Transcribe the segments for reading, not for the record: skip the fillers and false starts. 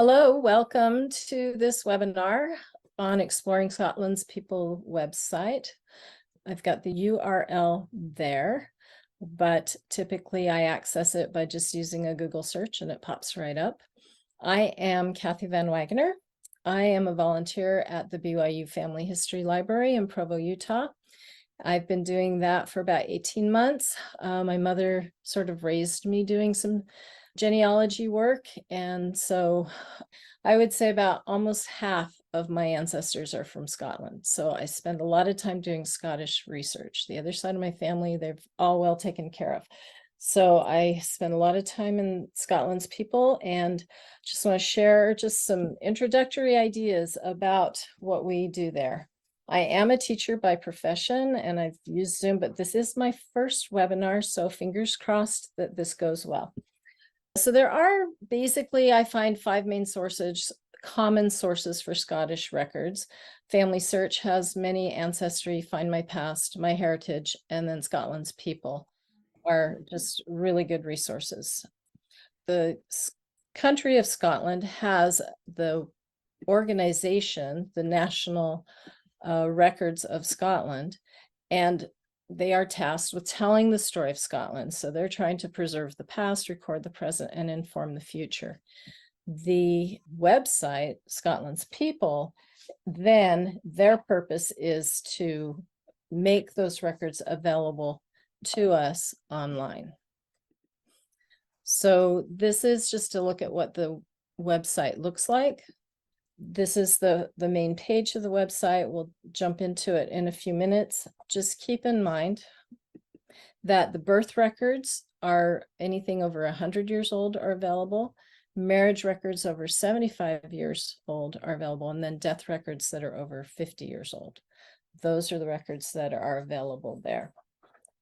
Hello, welcome to this webinar on Exploring Scotland's People website. I've got the URL there, but typically I access it by just using a Google search and it pops right up. I am Kathy Van Wagoner. I am a volunteer at the BYU Family History Library in Provo, Utah. I've been doing that for about 18 months. My mother sort of raised me doing some genealogy work. And so I would say about almost half of my ancestors are from Scotland. So I spend a lot of time doing Scottish research. The other side of my family, they've all well taken care of. So I spend a lot of time in Scotland's people and just want to share just some introductory ideas about what we do there. I am a teacher by profession and I've used Zoom, but this is my first webinar, so fingers crossed that this goes well. So there are basically, I find 5 main sources, common sources for Scottish records. Family Search has many: Ancestry, Find My Past, My Heritage, and then Scotland's People are just really good resources. The country of Scotland has the organization, the National Records of Scotland, and they are tasked with telling the story of Scotland. So they're trying to preserve the past, record the present, and inform the future. The website, Scotland's People, then their purpose is to make those records available to us online. So this is just a look at what the website looks like. This is the main page of the website. We'll jump into it in a few minutes. Just keep in mind that the birth records are anything over 100 years old are available. Marriage records over 75 years old are available, and then death records that are over 50 years old. Those are the records that are available there.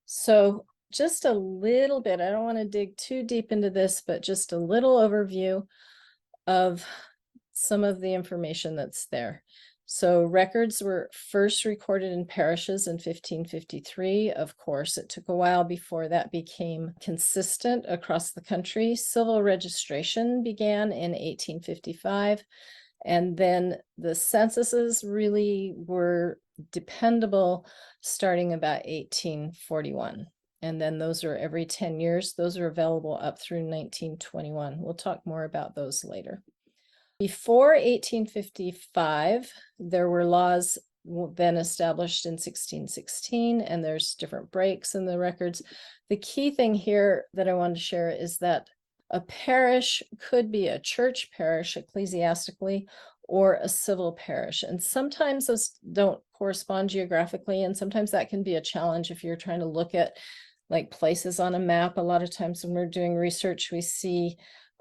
So just a little bit, I don't want to dig too deep into this, but just a little overview of some of the information that's there. So records were first recorded in parishes in 1553. Of course, it took a while before that became consistent across the country. Civil registration began in 1855, and then the censuses really were dependable starting about 1841. And then those are every 10 years. Those are available up through 1921. We'll talk more about those later. Before 1855, there were laws then established in 1616, and there's different breaks in the records. The key thing here that I wanted to share is that a parish could be a church parish ecclesiastically or a civil parish. And sometimes those don't correspond geographically, and sometimes that can be a challenge if you're trying to look at like places on a map. A lot of times when we're doing research, we see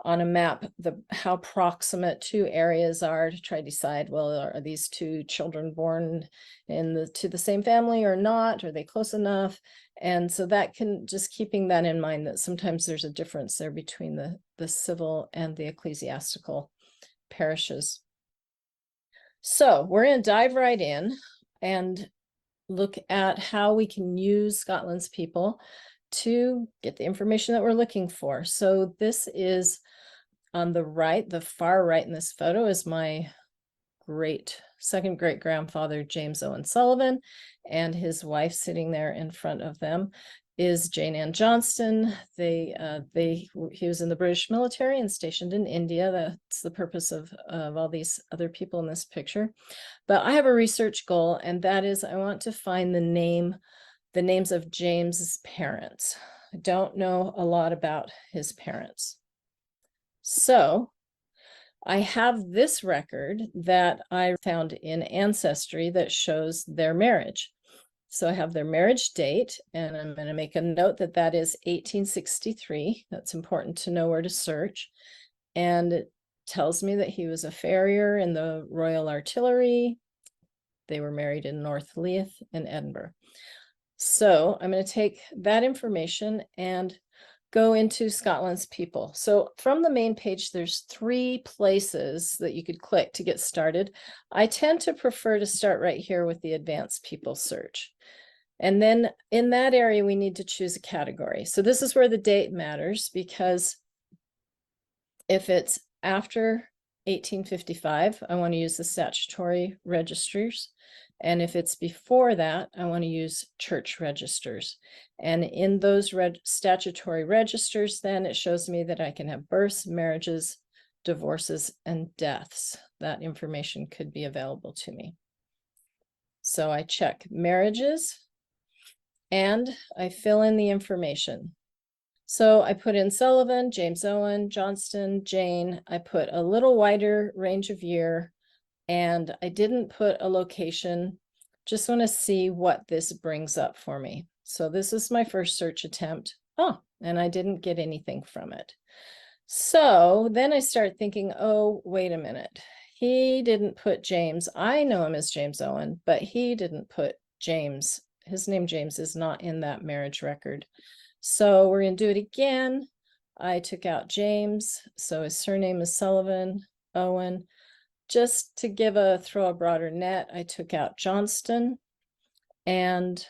on a map how proximate 2 areas are to try to decide, well, are these 2 children born to the same family or not? Are they close enough? And so that can, just keeping that in mind, that sometimes there's a difference there between the civil and the ecclesiastical parishes. So we're going to dive right in and look at how we can use Scotland's People to get the information that we're looking for. So this is on the right, the far right in this photo is my second great grandfather, James Owen Sullivan, and his wife sitting there in front of them is Jane Ann Johnston. He was in the British military and stationed in India. That's the purpose of all these other people in this picture. But I have a research goal, and that is I want to find the names of James's parents. I don't know a lot about his parents. So I have this record that I found in Ancestry that shows their marriage. So I have their marriage date, and I'm going to make a note that that is 1863. That's important to know where to search. And it tells me that he was a farrier in the Royal Artillery. They were married in North Leith in Edinburgh. So I'm going to take that information and go into Scotland's People. So from the main page, there's 3 places that you could click to get started. I tend to prefer to start right here with the Advanced People search. And then in that area, we need to choose a category. So this is where the date matters, because if it's after 1855, I want to use the statutory registers. And if it's before that, I want to use church registers. And in those statutory registers, then it shows me that I can have births, marriages, divorces, and deaths. That information could be available to me. So I check marriages and I fill in the information. So I put in Sullivan, James Owen, Johnston, Jane. I put a little wider range of year, and I didn't put a location. Just want to see what this brings up for me. So this is my first search attempt. Oh, and I didn't get anything from it. So then I start thinking, oh, wait a minute. He didn't put James. I know him as James Owen, but he didn't put James. His name James is not in that marriage record. So we're going to do it again. I took out James. So his surname is Sullivan, Owen. Just to throw a broader net, I took out Johnston and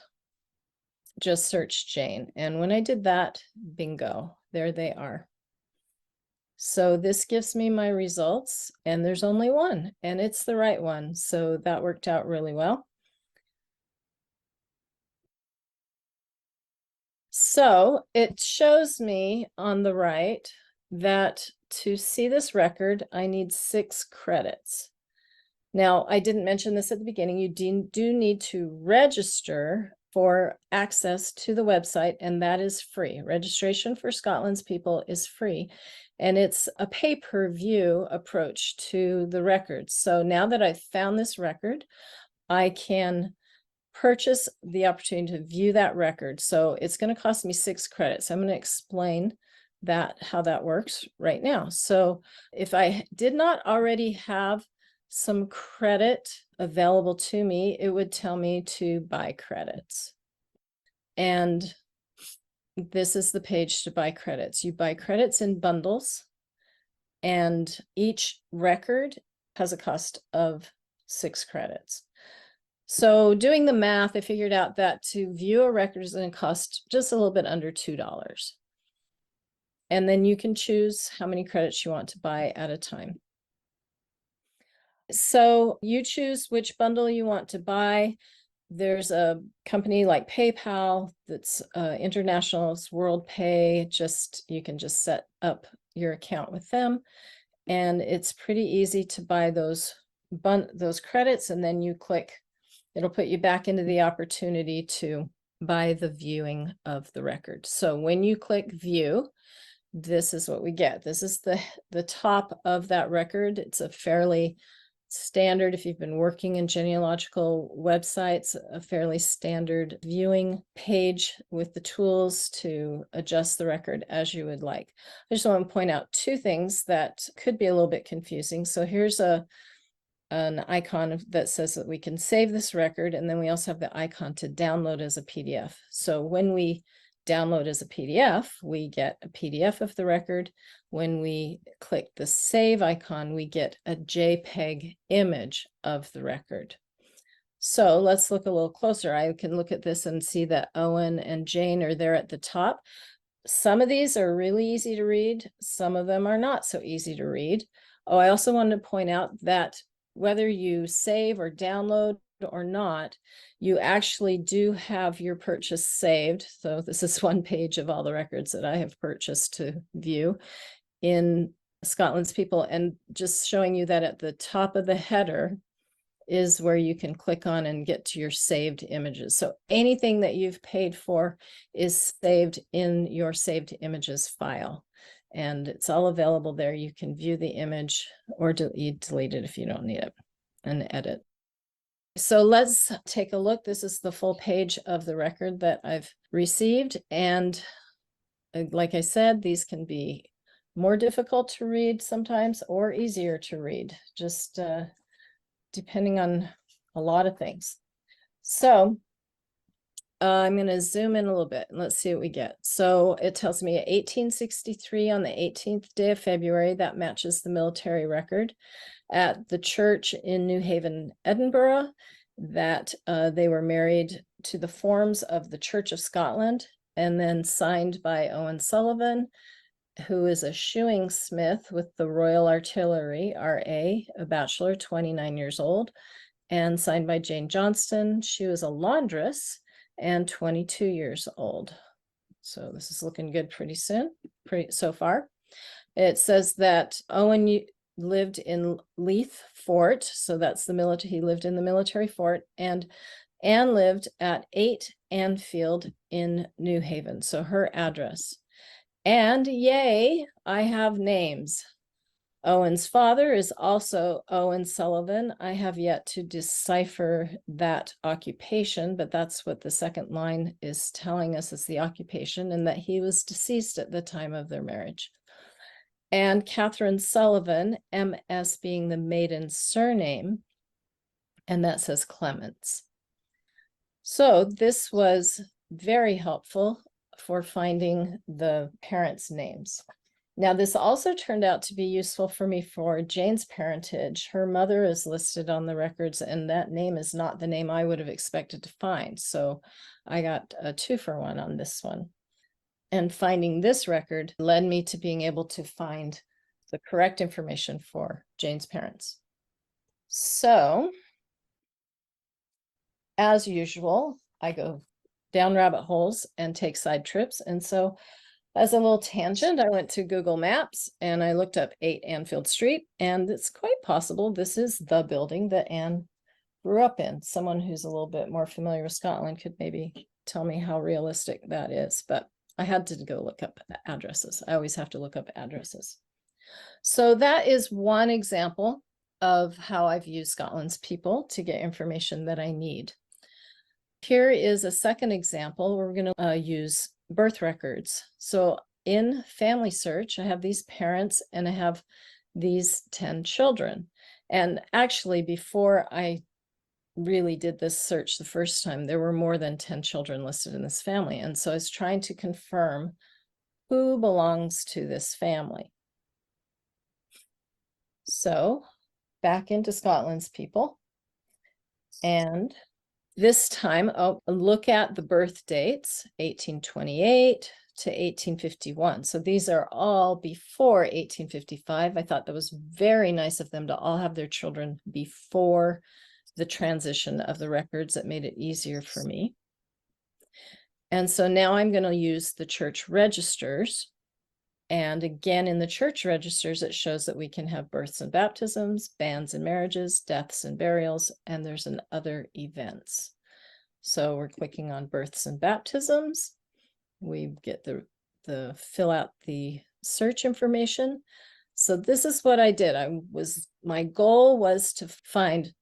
just searched Jane. And when I did that, bingo, there they are. So this gives me my results, and there's only one, and it's the right one. So that worked out really well. So it shows me on the right that to see this record, I need 6 credits. Now, I didn't mention this at the beginning. You do need to register for access to the website, and that is free. Registration for Scotland's People is free, and it's a pay-per-view approach to the record. So now that I've found this record, I can purchase the opportunity to view that record. So it's going to cost me 6 credits. I'm going to explain how that works right now. So if I did not already have some credit available to me, it would tell me to buy credits. And this is the page to buy credits. You buy credits in bundles, and each record has a cost of 6 credits. So doing the math, I figured out that to view a record is going to cost just a little bit under $2. And then you can choose how many credits you want to buy at a time. So you choose which bundle you want to buy. There's a company like PayPal that's international, it's WorldPay. You can just set up your account with them, and it's pretty easy to buy those credits, and then you click. It'll put you back into the opportunity to buy the viewing of the record. So when you click view, this is what we get. This is the top of that record. It's a fairly standard, if you've been working in genealogical websites, a fairly standard viewing page with the tools to adjust the record as you would like. I just want to point out 2 things that could be a little bit confusing. So here's an icon that says that we can save this record, and then we also have the icon to download as a PDF. So when we download as a PDF, we get a PDF of the record. When we click the save icon, we get a JPEG image of the record. So let's look a little closer. I can look at this and see that Owen and Jane are there at the top. Some of these are really easy to read. Some of them are not so easy to read. Oh, I also wanted to point out that whether you save or download or not, you actually do have your purchase saved. So this is one page of all the records that I have purchased to view in Scotland's People, and just showing you that at the top of the header is where you can click on and get to your saved images. So anything that you've paid for is saved in your saved images file, and it's all available there. You can view the image or delete it if you don't need it, and edit. So let's take a look. This is the full page of the record that I've received. And like I said, these can be more difficult to read sometimes or easier to read, just depending on a lot of things. So I'm going to zoom in a little bit and let's see what we get. So it tells me 1863 on the 18th day of February, that matches the military record, at the church in New Haven, Edinburgh, that they were married to the forms of the Church of Scotland and then signed by Owen Sullivan. who is a shoeing smith with the Royal Artillery, RA, a bachelor, 29 years old, and signed by Jane Johnston. She was a laundress and 22 years old. So this is looking good pretty soon, so far. It says that Owen lived in Leith Fort, so that's the military, he lived in the military fort, and Anne lived at 8 Anfield in New Haven, so her address. And yay, I have names. Owen's father is also Owen Sullivan. I have yet to decipher that occupation, but that's what the second line is telling us is the occupation, and that he was deceased at the time of their marriage. And Catherine Sullivan, MS being the maiden surname, and that says Clements. So this was very helpful for finding the parents' names. Now, this also turned out to be useful for me for Jane's parentage. Her mother is listed on the records, and that name is not the name I would have expected to find. So I got a 2-for-1 on this one. And finding this record led me to being able to find the correct information for Jane's parents. So, as usual, I go down rabbit holes and take side trips. And so as a little tangent, I went to Google Maps and I looked up 8 Anfield Street, and it's quite possible this is the building that Anne grew up in. Someone who's a little bit more familiar with Scotland could maybe tell me how realistic that is, but I had to go look up addresses. I always have to look up addresses. So that is one example of how I've used Scotland's people to get information that I need. Here is a second example. We're going to use birth records. So in Family Search, I have these parents and I have these 10 children. And actually, before I really did this search the first time, there were more than 10 children listed in this family. And so I was trying to confirm who belongs to this family. So back into Scotland's people. And this time, I'll look at the birth dates, 1828 to 1851. So these are all before 1855. I thought that was very nice of them to all have their children before the transition of the records. That made it easier for me. And so now I'm going to use the church registers. And again, in the church registers, it shows that we can have births and baptisms, banns and marriages, deaths and burials, and there's an other events. So we're clicking on births and baptisms. We get the fill out the search information. So this is what I did. My goal was to find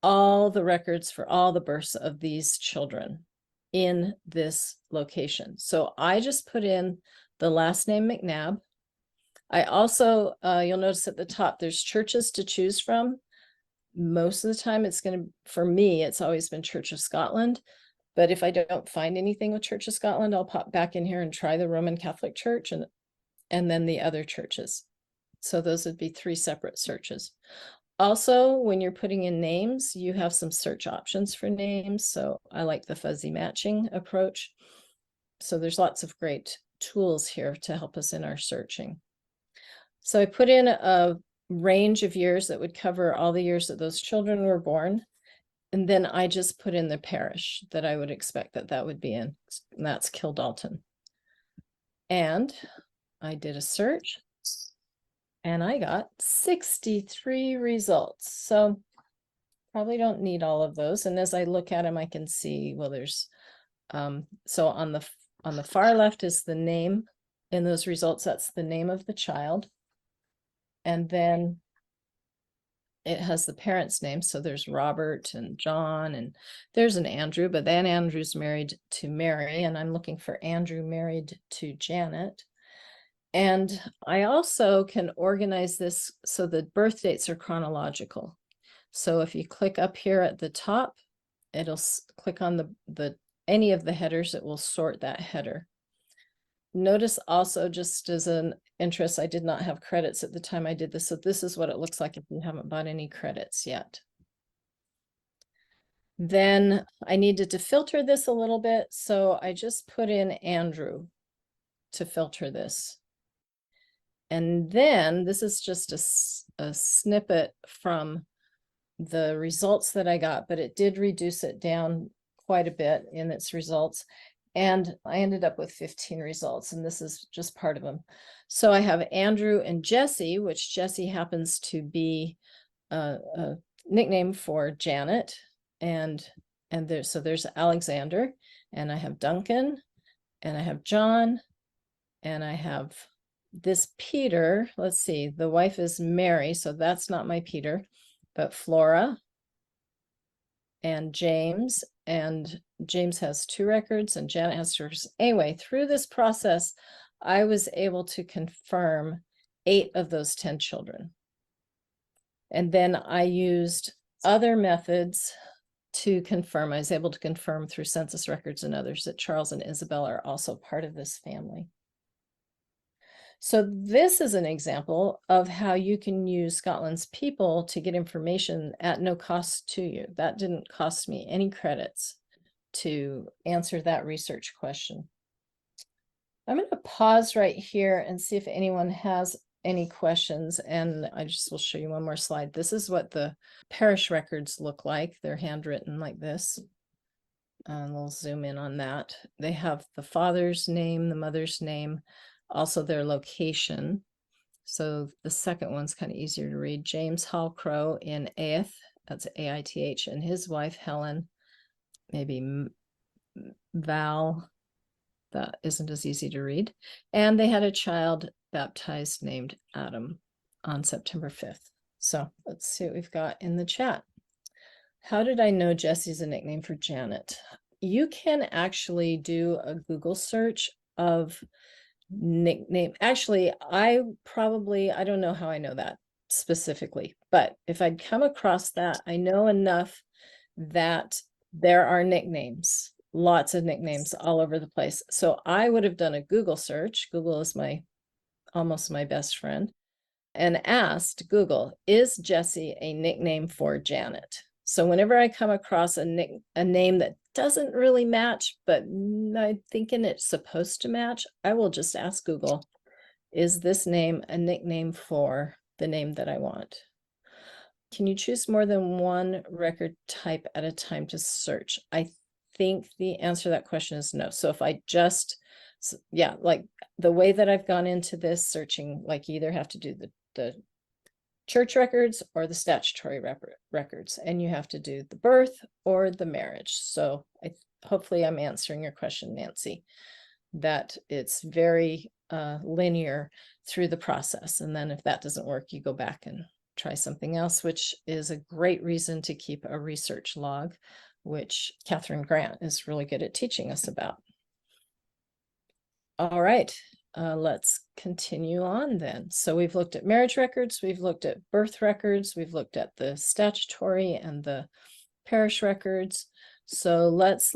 all the records for all the births of these children in this location. So I just put in the last name McNabb. I also, you'll notice at the top, there's churches to choose from. Most of the time for me, it's always been Church of Scotland. But if I don't find anything with Church of Scotland, I'll pop back in here and try the Roman Catholic Church and then the other churches. So those would be 3 separate searches. Also, when you're putting in names, you have some search options for names. So I like the fuzzy matching approach. So there's lots of great tools here to help us in our searching. So I put in a range of years that would cover all the years that those children were born. And then I just put in the parish that I would expect that would be in, and that's Kildalton. And I did a search and I got 63 results. So probably don't need all of those. And as I look at them, I can see, well, there's, so on the far left is the name in those results. That's the name of the child. And then it has the parents' name. So there's Robert and John, and there's an Andrew, but then Andrew's married to Mary, and I'm looking for Andrew married to Janet. And I also can organize this so the birth dates are chronological. So if you click up here at the top, it'll click on any of the headers, it will sort that header. Notice also, just as an interest, I did not have credits at the time I did this. So this is what it looks like if you haven't bought any credits yet. Then I needed to filter this a little bit. So I just put in Andrew to filter this. And then this is just a snippet from the results that I got, but it did reduce it down quite a bit in its results. And I ended up with 15 results, and this is just part of them. So I have Andrew and Jesse, which Jesse happens to be a nickname for Janet. And there's Alexander, and I have Duncan, and I have John, and I have this Peter. Let's see, the wife is Mary, so that's not my Peter, but Flora and James has 2 records and Janet has 2 records. Anyway, through this process, I was able to confirm 8 of those 10 children. And then I used other methods to confirm. I was able to confirm through census records and others that Charles and Isabel are also part of this family. So this is an example of how you can use Scotland's People to get information at no cost to you. That didn't cost me any credits to answer that research question. I'm going to pause right here and see if anyone has any questions, and I just will show you one more slide. This is what the parish records look like. They're handwritten like this. And we'll zoom in on that. They have the father's name, the mother's name, also their location. So the second one's kind of easier to read. James Hall Crow in Aith, that's Aith, and his wife Helen, maybe Val, that isn't as easy to read. And they had a child baptized named Adam on September 5th. So let's see what we've got in the chat. How did I know Jesse's a nickname for Janet? You can actually do a Google search of nickname. Actually, I don't know how I know that specifically, but if I'd come across that, I know enough that there are nicknames, lots of nicknames all over the place. So I would have done a Google search. Google is almost my best friend, and asked Google, is Jesse a nickname for Janet? So whenever I come across a name that doesn't really match, but I'm thinking it's supposed to match, I will just ask Google, is this name a nickname for the name that I want? Can you choose more than one record type at a time to search? I think the answer to that question is no. So if I just, yeah, like the way that I've gone into this searching, like you either have to do the church records or the statutory records, and you have to do the birth or the marriage. So hopefully I'm answering your question, Nancy, that it's very linear through the process. And then if that doesn't work, you go back and try something else, which is a great reason to keep a research log, which Catherine Grant is really good at teaching us about. All right. Let's continue on then. So we've looked at marriage records, we've looked at birth records, we've looked at the statutory and the parish records. So let's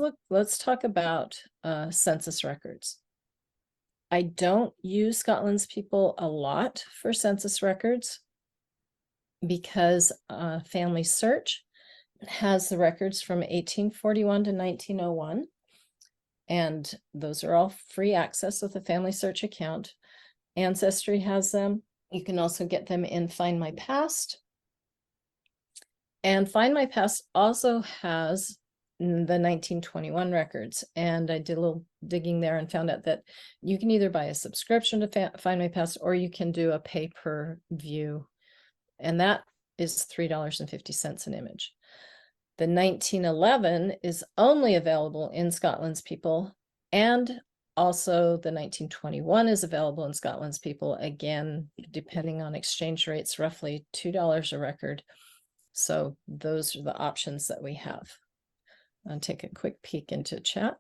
talk about census records. I don't use Scotland's People a lot for census records because Family Search has the records from 1841 to 1901. And those are all free access with a Family Search account. Ancestry has them. You can also get them in Find My Past. And Find My Past also has the 1921 records. And I did a little digging there and found out that you can either buy a subscription to Find My Past, or you can do a pay-per-view. And that is $3.50 an image. The 1911 is only available in Scotland's People, and also the 1921 is available in Scotland's People, again, depending on exchange rates, roughly $2 a record. So those are the options that we have. I'll take a quick peek into chat.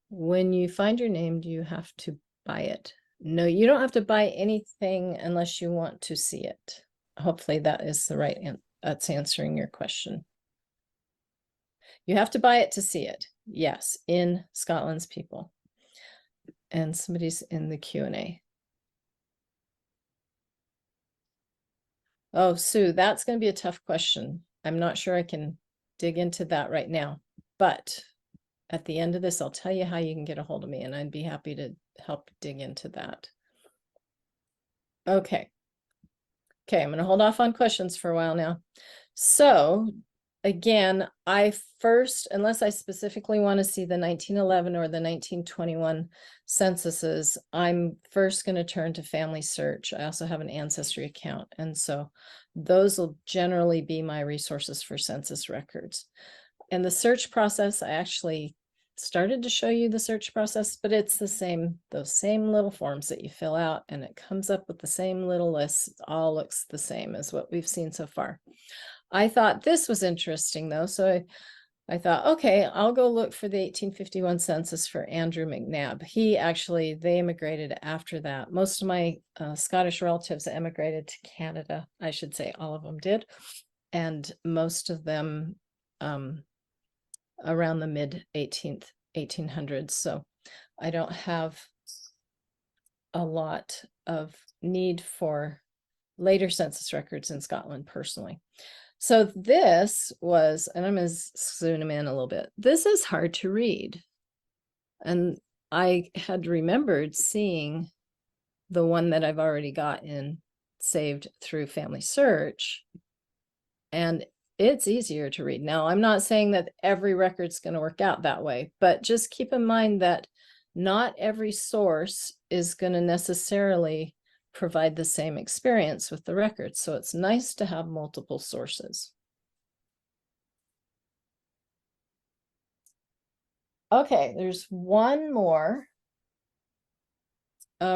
When you find your name, do you have to buy it? No, you don't have to buy anything unless you want to see it. Hopefully that is the right answer. That's answering your question. You have to buy it to see it. Yes, in Scotland's People. And somebody's in the Q&A. Oh, Sue, that's going to be a tough question. I'm not sure I can dig into that right now, but at the end of this, I'll tell you how you can get a hold of me, and I'd be happy to help dig into that. Okay. Okay, I'm going to hold off on questions for a while now. So again, I first, unless I specifically want to see the 1911 or the 1921 censuses, I'm first going to turn to Family Search. I also have an Ancestry account. And so those will generally be my resources for census records. And the search process, I actually started to show you the search process, but it's the same, those same little forms that you fill out and it comes up with the same little lists. It all looks the same as what we've seen so far. I thought this was interesting though. So I thought, okay, I'll go look for the 1851 census for Andrew McNabb. They immigrated after that. Most of my Scottish relatives emigrated to Canada. I should say all of them did. And most of them around the mid 1800s. So I don't have a lot of need for later census records in Scotland personally. So this was, and I'm going to zoom in a little bit. This is hard to read. And I had remembered seeing the one that I've already got in saved through Family Search. And it's easier to read. Now, I'm not saying that every record's going to work out that way, but just keep in mind that not every source is going to necessarily provide the same experience with the record. So it's nice to have multiple sources. Okay, there's one more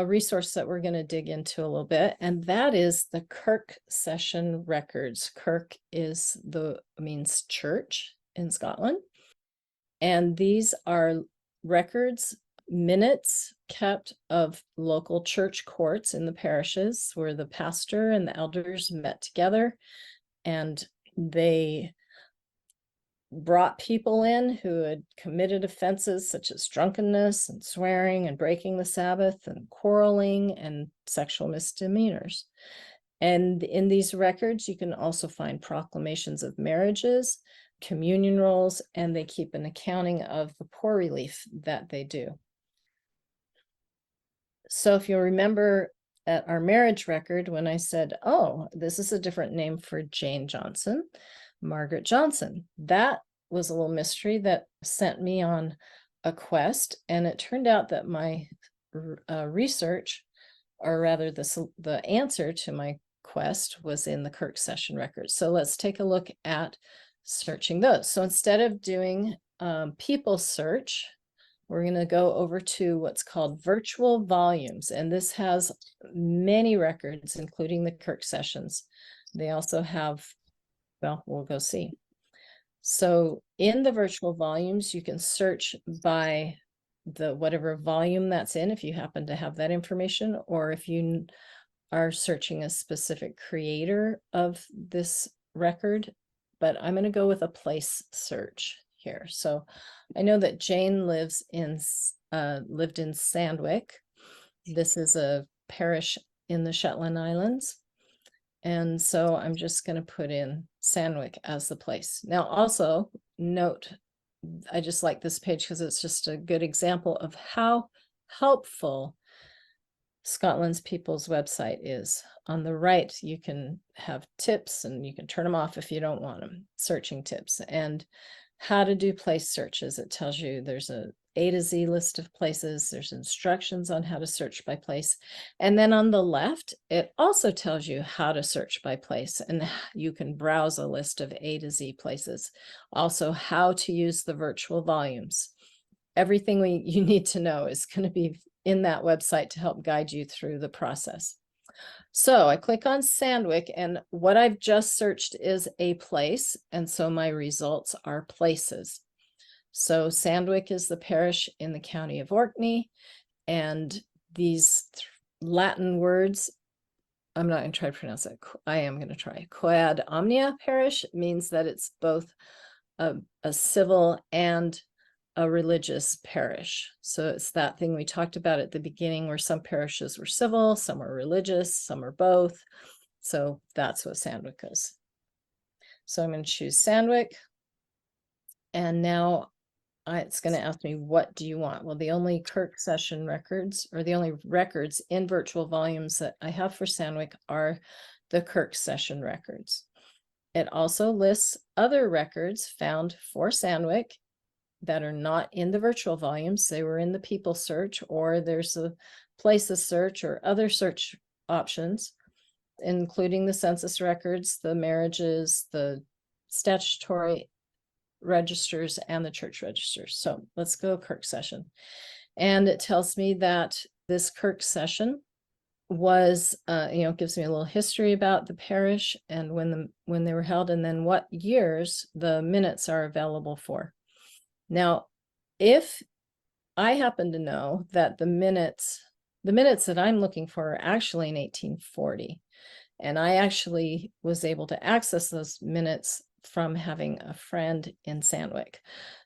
resource that we're going to dig into a little bit, and that is the Kirk session records. Kirk means church in Scotland, and these are records, minutes kept of local church courts in the parishes where the pastor and the elders met together, and they brought people in who had committed offenses such as drunkenness and swearing and breaking the Sabbath and quarreling and sexual misdemeanors. And in these records, you can also find proclamations of marriages, communion rolls, and they keep an accounting of the poor relief that they do. So if you'll remember at our marriage record, when I said, oh, this is a different name for Jane Johnson, Margaret Johnson, that was a little mystery that sent me on a quest. And it turned out that my research, or rather the answer to my quest, was in the Kirk session records. So let's take a look at searching those. So instead of doing people search, we're going to go over to what's called virtual volumes. And this has many records, including the Kirk sessions. They also have, well, we'll go see. So in the virtual volumes, you can search by the whatever volume that's in, if you happen to have that information, or if you are searching a specific creator of this record. But I'm going to go with a place search here. So I know that Jane lived in Sandwich. This is a parish in the Shetland Islands. And so I'm just going to put in Sandwich as the place. Now also note, I just like this page because it's just a good example of how helpful Scotland's People's website is. On the right, you can have tips and you can turn them off if you don't want them, searching tips, and how to do place searches. It tells you there's A to Z list of places. There's instructions on how to search by place. And then on the left, it also tells you how to search by place, and you can browse a list of A to Z places. Also, how to use the virtual volumes. Everything you need to know is going to be in that website to help guide you through the process. So I click on Sandwich, and what I've just searched is a place. And so my results are places. So Sandwich is the parish in the county of Orkney. And these Latin words, I'm not going to try to pronounce it. I am going to try. Quad omnia parish means that it's both a civil and a religious parish. So it's that thing we talked about at the beginning where some parishes were civil, some were religious, some are both. So that's what Sandwich is. So I'm going to choose Sandwich. And now it's going to ask me, what do you want? Well, the only Kirk session records, or the only records in virtual volumes that I have for Sandwick, are the Kirk session records. It also lists other records found for Sandwick that are not in the virtual volumes. They were in the people search, or there's a places search or other search options, including the census records, the marriages, the statutory registers, and the church registers. So let's go Kirk session. And it tells me that this Kirk session was, gives me a little history about the parish and when they were held, and then what years the minutes are available for. Now, if I happen to know that the minutes that I'm looking for are actually in 1840, and I actually was able to access those minutes from having a friend in Sandwick.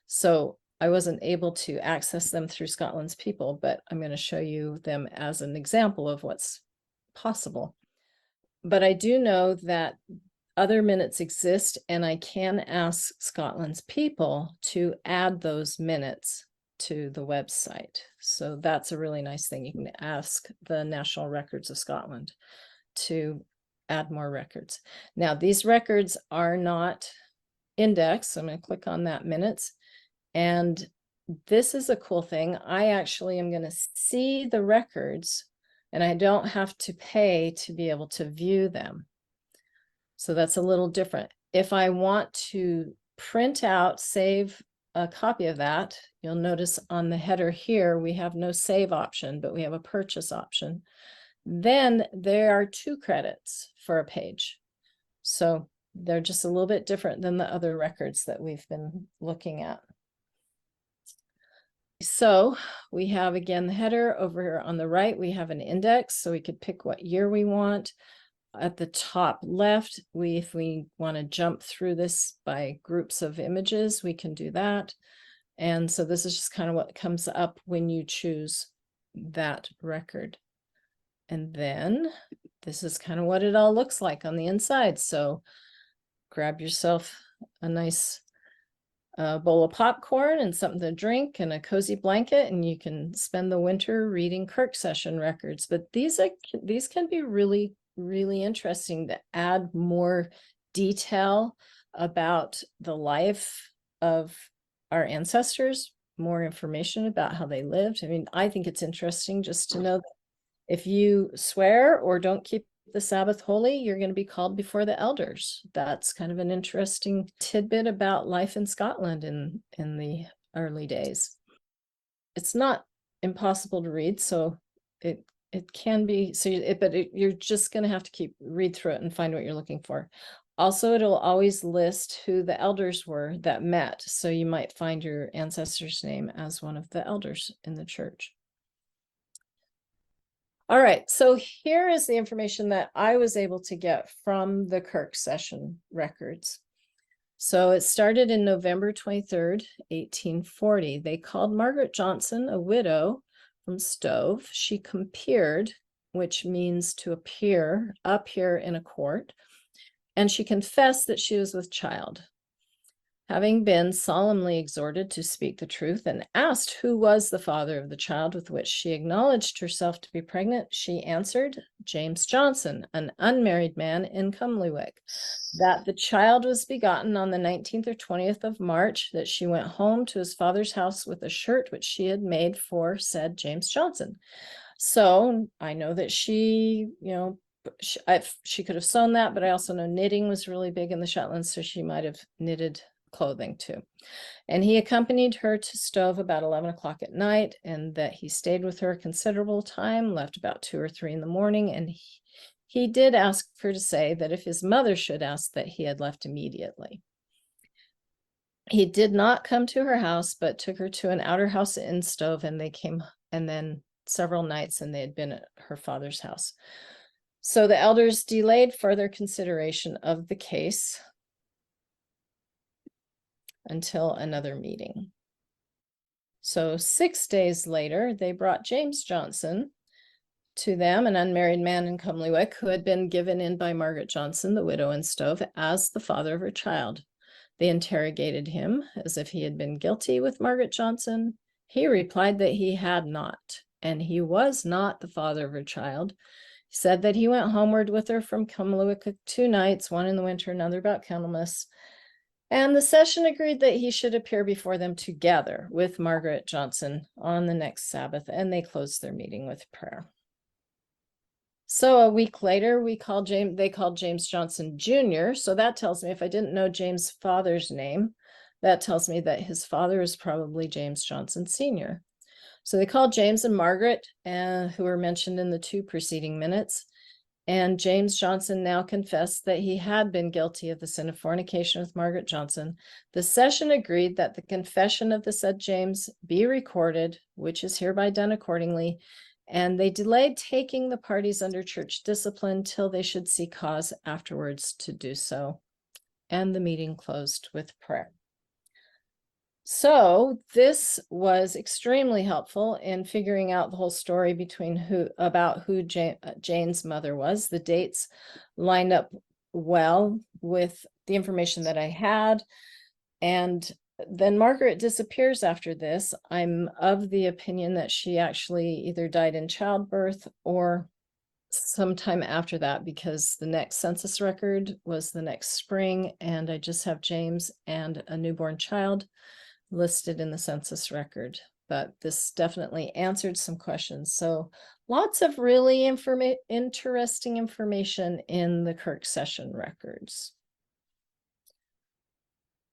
So I wasn't able to access them through Scotland's People, but I'm going to show you them as an example of what's possible. But I do know that other minutes exist, and I can ask Scotland's People to add those minutes to the website. So that's a really nice thing. You can ask the National Records of Scotland to add more records. Now, these records are not indexed. So I'm going to click on that minutes. And this is a cool thing. I actually am going to see the records, and I don't have to pay to be able to view them. So that's a little different. If I want to print out, save a copy of that, you'll notice on the header here, we have no save option, but we have a purchase option. Then there are 2 credits for a page. So they're just a little bit different than the other records that we've been looking at. So we have, again, the header over here on the right, we have an index, so we could pick what year we want. At the top left, if we want to jump through this by groups of images, we can do that. And so this is just kind of what comes up when you choose that record. And then this is kind of what it all looks like on the inside. So grab yourself a nice bowl of popcorn and something to drink and a cozy blanket, and you can spend the winter reading Kirk session records. But these can be really, really interesting to add more detail about the life of our ancestors, more information about how they lived. I mean, I think it's interesting just to know that if you swear or don't keep the Sabbath holy, you're going to be called before the elders. That's kind of an interesting tidbit about life in Scotland in the early days. It's not impossible to read, so it can be, you're just going to have to read through it and find what you're looking for. Also, it'll always list who the elders were that met, so you might find your ancestor's name as one of the elders in the church. All right, so here is the information that I was able to get from the Kirk session records. So it started in November 23rd, 1840. They called Margaret Johnson a widow from Stove. She compeered, which means to appear in a court, and she confessed that she was with child. Having been solemnly exhorted to speak the truth and asked who was the father of the child with which she acknowledged herself to be pregnant, she answered, James Johnson, an unmarried man in Cumliwick, that the child was begotten on the 19th or 20th of March, that she went home to his father's house with a shirt which she had made for said James Johnson. So I know that she could have sewn that, but I also know knitting was really big in the Shetlands, so she might have knitted clothing too. And he accompanied her to Stove about 11 o'clock at night, and that he stayed with her a considerable time, left about 2 or 3 in the morning, and he did ask her to say that if his mother should ask, that he had left immediately. He did not come to her house, but took her to an outer house in Stove, and they came, and then several nights, and they had been at her father's house. So the elders delayed further consideration of the case until another meeting. So 6 days later, they brought James Johnson to them, an unmarried man in Cumliwick, who had been given in by Margaret Johnson, the widow in Stove, as the father of her child. They interrogated him as if he had been guilty with Margaret Johnson. He replied that he had not, and he was not the father of her child. He said that he went homeward with her from Cumberland 2 nights, one in the winter, another about Candlemas. And the session agreed that he should appear before them together with Margaret Johnson on the next Sabbath, and they closed their meeting with prayer. So a week later, they called James Johnson Jr. So that tells me, if I didn't know James' father's name, that tells me that his father is probably James Johnson Sr. So they called James and Margaret, who were mentioned in the 2 preceding minutes. And James Johnson now confessed that he had been guilty of the sin of fornication with Margaret Johnson. The session agreed that the confession of the said James be recorded, which is hereby done accordingly. And they delayed taking the parties under church discipline till they should see cause afterwards to do so. And the meeting closed with prayer. So this was extremely helpful in figuring out the whole story between who Jane's mother was. The dates lined up well with the information that I had. And then Margaret disappears after this. I'm of the opinion that she actually either died in childbirth or sometime after that, because the next census record was the next spring, and I just have James and a newborn child listed in the census record. But this definitely answered some questions. So lots of really interesting information in the Kirk session records.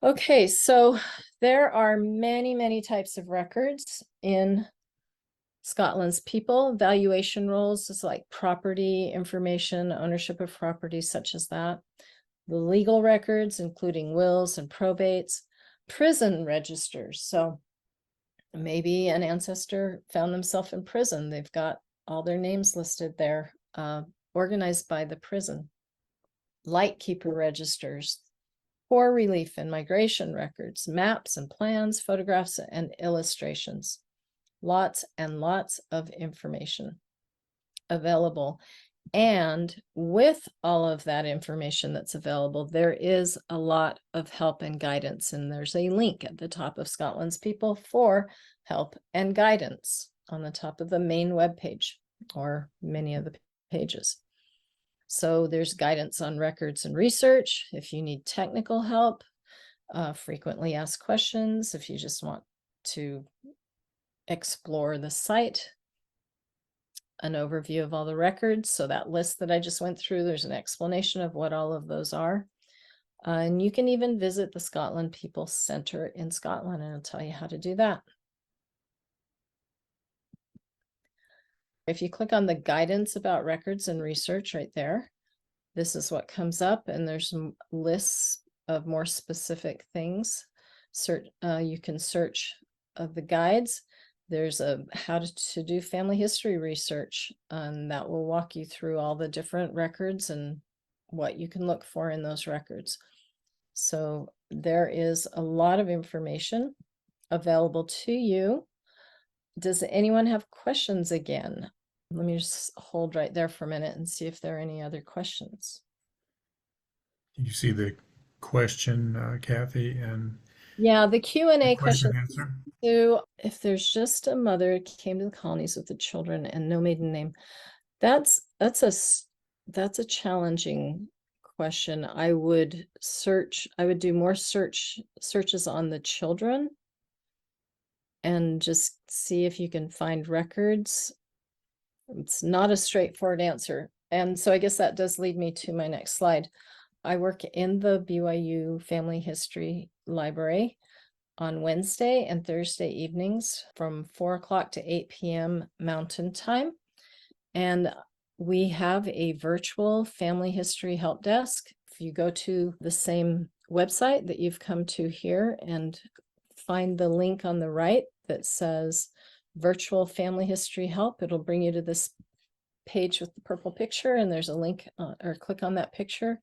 Okay, so there are many, many types of records in Scotland's people. Valuation rolls is like property information, ownership of property, such as that. The legal records, including wills and probates. Prison registers. So maybe an ancestor found themselves in prison. They've got all their names listed there, organized by the prison. Lightkeeper registers, poor relief and migration records, maps and plans, photographs and illustrations. Lots and lots of information available. And with all of that information that's available, there is a lot of help and guidance. And there's a link at the top of Scotland's People for help and guidance on the top of the main webpage, or many of the pages. So there's guidance on records and research. If you need technical help, frequently asked questions, if you just want to explore the site, an overview of all the records. So that list that I just went through, there's an explanation of what all of those are. And you can even visit the Scotland People Centre in Scotland, and I'll tell you how to do that. If you click on the guidance about records and research right there, this is what comes up, and there's lists of more specific things. You can search the guides. There's a how to do family history research, and that will walk you through all the different records and what you can look for in those records. So there is a lot of information available to you. Does anyone have questions again? Let me just hold right there for a minute and see if there are any other questions. Did you see the question, Kathy, and Yeah, the Q&A question question. answer? So if there's just a mother came to the colonies with the children and no maiden name, that's a challenging question. I would do more searches on the children and just see if you can find records. It's not a straightforward answer. And so I guess that does lead me to my next slide. I work in the BYU Family History Library on Wednesday and Thursday evenings from 4 o'clock to 8 p.m. Mountain Time. And we have a virtual family history help desk. If you go to the same website that you've come to here and find the link on the right that says virtual family history help, it'll bring you to this page with the purple picture, and there's a link or click on that picture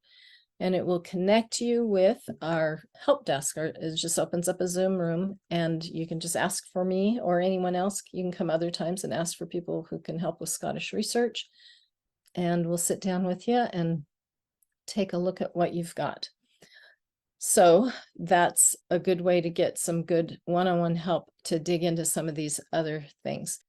and it will connect you with our help desk. Or it just opens up a Zoom room and you can just ask for me or anyone else. You can come other times and ask for people who can help with Scottish research, and we'll sit down with you and take a look at what you've got. So that's a good way to get some good one-on-one help to dig into some of these other things.